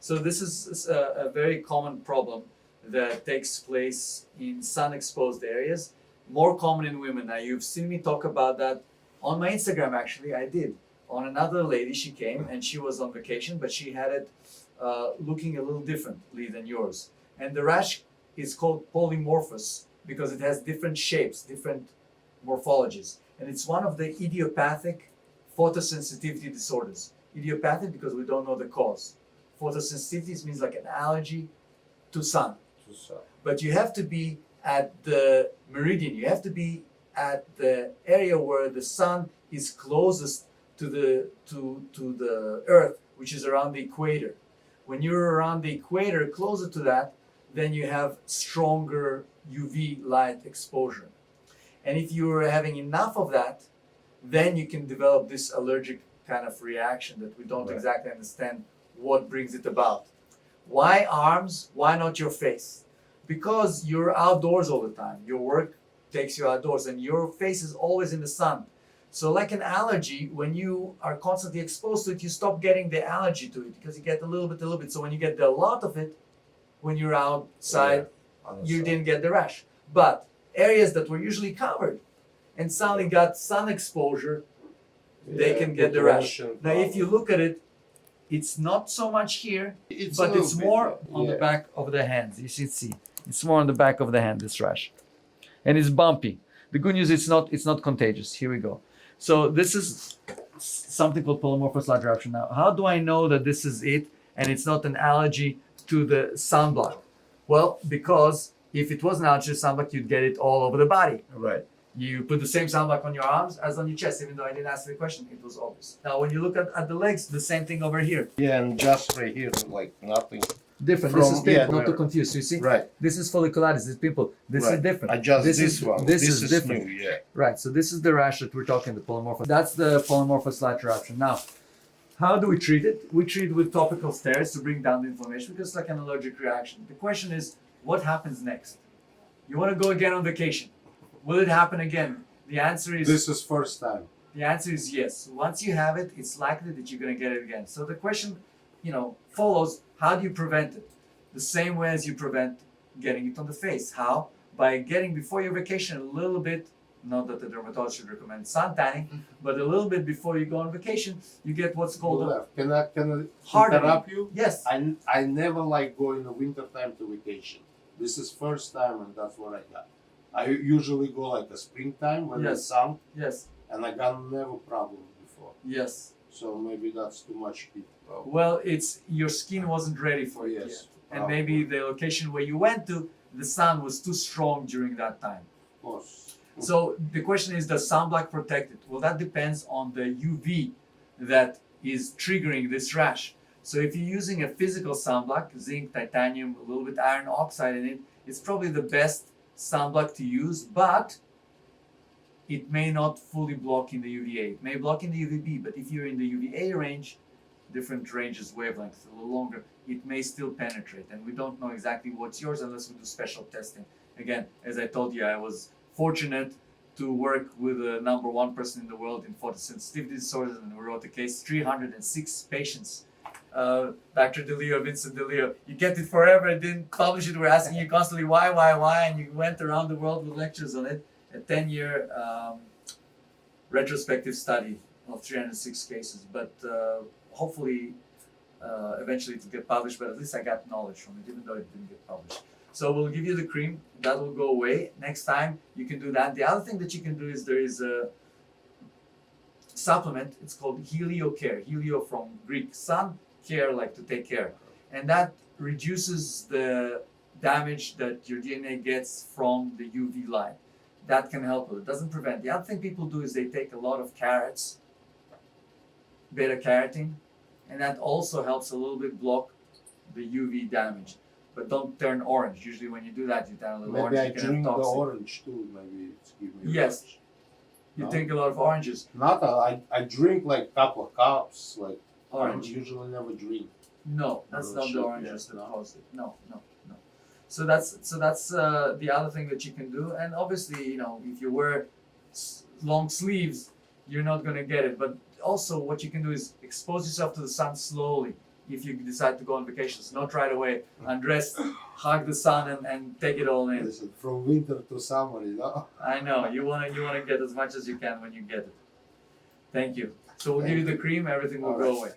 So this is a very common problem that takes place in sun-exposed areas, more common in women. Now you've seen me talk about that on my Instagram. Actually, I did on another lady. She came and she was on vacation, but she had it looking a little differently than yours. And the rash is called polymorphous because it has different shapes, different morphologies, and it's one of the idiopathic photosensitivity disorders. Idiopathic because we don't know the cause. Photosensitivity means like an allergy to sun. But you have to be at the meridian. You have to be at the area where the sun is closest to the earth, which is around the equator. When you're around the equator, closer to that, then you have stronger UV light exposure. And if you're having enough of that, then you can develop this allergic kind of reaction that we don't exactly understand what brings it about. Why arms? Why not your face? Because you're outdoors all the time. Your work takes you outdoors and your face is always in the sun. So like an allergy, when you are constantly exposed to it, you stop getting the allergy to it because you get a little bit. So when you get a lot of it, when you're outside, you didn't get the rash. But areas that were usually covered and suddenly got sun exposure, they can get the rash. Now if you look at it, it's not so much here, but it's more on the back of the hands. You should see. It's more on the back of the hand, this rash. And it's bumpy. The good news is it's not contagious. Here we go. So this is something called polymorphous light eruption. Now, how do I know that this is it and it's not an allergy to the sunblock? Well, because if it was an allergy to sunblock, you'd get it all over the body. Right. You put the same sunblock on your arms as on your chest, even though I didn't ask the question, it was obvious. Now, when you look at the legs, the same thing over here. Yeah, and just right here, like nothing. Different. This is pimple, not to confuse. You see? Right. This is folliculitis, this is pimple. This is different. This one. This is different. New, yeah. Right, so this is the rash that we're talking, the polymorphous. That's the polymorphous light eruption. Now, how do we treat it? We treat it with topical steroids to bring down the inflammation because it's like an allergic reaction. The question is, what happens next? You want to go again on vacation. Will it happen again? The answer is... This is first time. The answer is yes. Once you have it, it's likely that you're going to get it again. So the question, follows, how do you prevent it? The same way as you prevent getting it on the face. How? By getting, before your vacation, a little bit, not that the dermatologist should recommend sun tanning, but a little bit before you go on vacation, you get what's called Can I hardening. interrupt you? Yes. I never like going in the winter time to vacation. This is first time and that's what I got. I usually go like a springtime when it's sun. Yes. And I got never problem before. Yes. So maybe that's too much heat. Well, it's your skin wasn't ready for it yet. And maybe the location where you went to, the sun was too strong during that time. Of course. So the question is, does sunblock protect it? Well, that depends on the UV that is triggering this rash. So if you're using a physical sunblock, zinc, titanium, a little bit iron oxide in it, it's probably the best sunblock to use, but it may not fully block in the UVA. It may block in the UVB, but if you're in the UVA range, different ranges, wavelengths, a little longer, it may still penetrate. And we don't know exactly what's yours unless we do special testing. Again, as I told you, I was fortunate to work with the #1 person in the world in photosensitivity disorders, and we wrote a case, 306 patients. Dr. DeLeo, Vincent DeLeo, you kept it forever and didn't publish it. We're asking you constantly why, and you went around the world with lectures on it. A 10-year retrospective study of 306 cases, but hopefully eventually it will get published, but at least I got knowledge from it, even though it didn't get published. So we'll give you the cream, that will go away. Next time you can do that. The other thing that you can do is there is a supplement, it's called Helio Care. Helio from Greek, sun, care, like to take care. And that reduces the damage that your DNA gets from the UV light. That can help with it. It doesn't prevent. The other thing people do is they take a lot of carrots, beta carotene, and that also helps a little bit block the UV damage. But don't turn orange. Usually when you do that, you turn a little maybe orange. Maybe I drink the orange too. Maybe it's giving me yes. orange. You drink a lot of oranges. I drink like a couple of cups. Like orange. I usually never drink. No, that's not the oranges that cause it. No. So that's the other thing that you can do. And obviously, if you wear long sleeves, you're not going to get it. But also what you can do is expose yourself to the sun slowly. if you decide to go on vacations. Not right away. Undress, hug the sun, and take it all in. Listen, from winter to summer, you know. I know you wanna get as much as you can when you get it. Thank you. So we'll give you the cream. Everything will All go right. away.